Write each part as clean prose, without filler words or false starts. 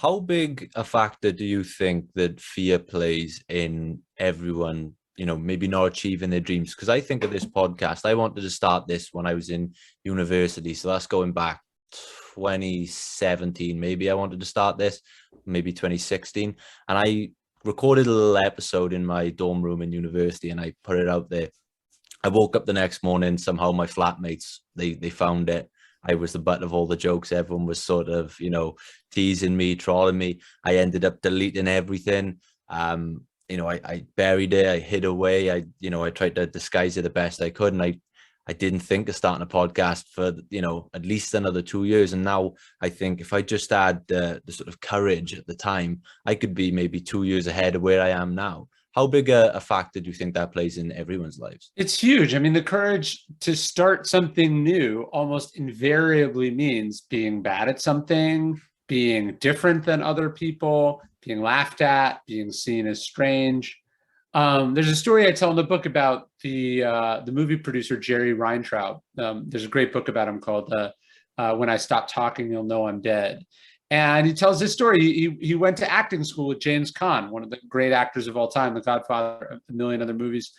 How big a factor do you think that fear plays in everyone, maybe not achieving their dreams? Because I think of this podcast, I wanted to start this when I was in university. So that's going back 2017, maybe I wanted to start this, maybe 2016. And I recorded a little episode in my dorm room in university and I put it out there. I woke up the next morning, somehow my flatmates, they found it. I was the butt of all the jokes. Everyone was sort of, teasing me, trolling me. I ended up deleting everything. I buried it. I hid away. I tried to disguise it the best I could. And I didn't think of starting a podcast for, at least another 2 years. And now I think if I just had the sort of courage at the time, I could be maybe 2 years ahead of where I am now. How big a factor do you think that plays in everyone's lives? It's huge. I mean, the courage to start something new almost invariably means being bad at something, being different than other people, being laughed at, being seen as strange. There's a story I tell in the book about the movie producer Jerry Weintraub. There's a great book about him called "When I Stop Talking, You'll Know I'm Dead." And he tells this story. He went to acting school with James Caan, one of the great actors of all time, The Godfather, a million other movies.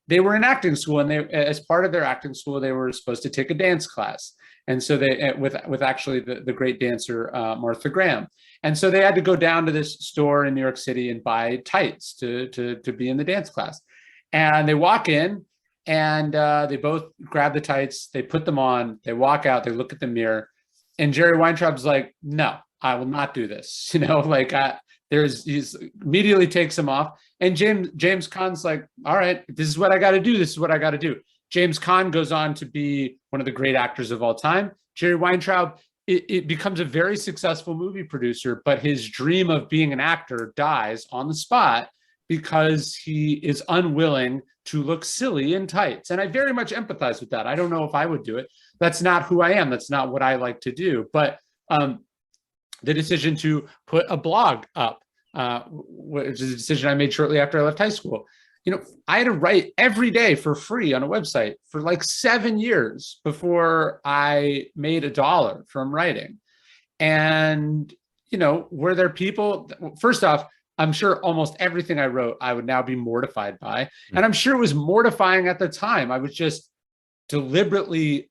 They were in acting school, and as part of their acting school, they were supposed to take a dance class. And so they, with actually the great dancer Martha Graham. And so they had to go down to this store in New York City and buy tights to be in the dance class. And they walk in, and they both grab the tights, they put them on, they walk out, they look at the mirror. And Jerry Weintraub's like, no, I will not do this. He immediately takes them off. And James Caan's like, all right, this is what I got to do. This is what I got to do. James Caan goes on to be one of the great actors of all time. Jerry Weintraub, it becomes a very successful movie producer, but his dream of being an actor dies on the spot because he is unwilling to look silly in tights. And I very much empathize with that. I don't know if I would do it. That's not who I am. That's not what I like to do. But the decision to put a blog up, which is a decision I made shortly after I left high school. I had to write every day for free on a website for like 7 years before I made $1 from writing. And, were there people, first off, I'm sure almost everything I wrote, I would now be mortified by. And I'm sure it was mortifying at the time. I was just deliberately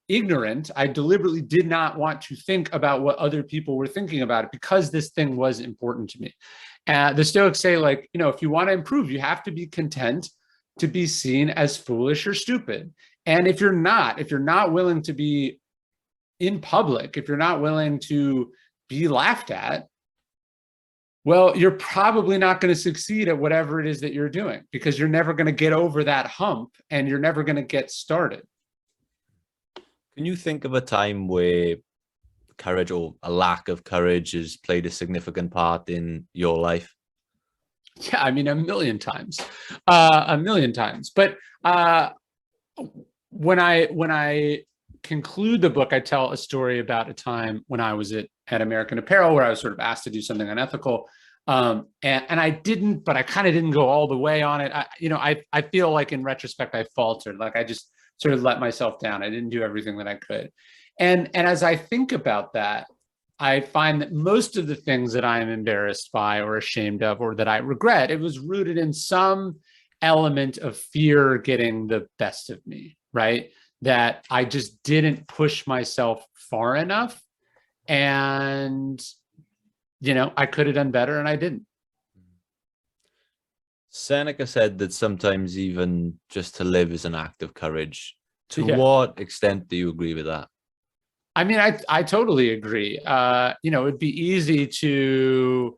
ignorant. I deliberately did not want to think about what other people were thinking about it because this thing was important to me. The Stoics say, if you want to improve, you have to be content to be seen as foolish or stupid. And if you're not willing to be in public, if you're not willing to be laughed at, well, you're probably not going to succeed at whatever it is that you're doing because you're never going to get over that hump and you're never going to get started. Can you think of a time where courage or a lack of courage has played a significant part in your life? Yeah, I mean, a million times. But when I conclude the book, I tell a story about a time when I was at American Apparel where I was sort of asked to do something unethical. And I didn't, but I kind of didn't go all the way on it. I feel like in retrospect, I faltered. Like I just sort of let myself down. I didn't do everything that I could. And as I think about that, I find that most of the things that I am embarrassed by or ashamed of or that I regret, it was rooted in some element of fear getting the best of me, right? That I just didn't push myself far enough. And, I could have done better and I didn't. Seneca said that sometimes even just to live is an act of courage. To what extent do you agree with that? I mean, I totally agree. It'd be easy to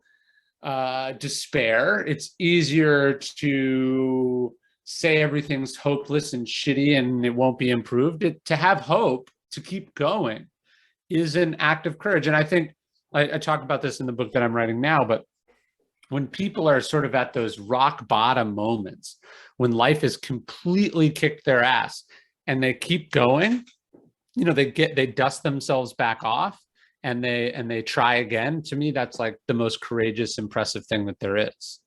despair. It's easier to say everything's hopeless and shitty and it won't be improved. To have hope, to keep going, is an act of courage. And I think I talk about this in the book that I'm writing now, but when people are sort of at those rock bottom moments, when life has completely kicked their ass and they keep going, they dust themselves back off and they try again. To me, that's like the most courageous, impressive thing that there is.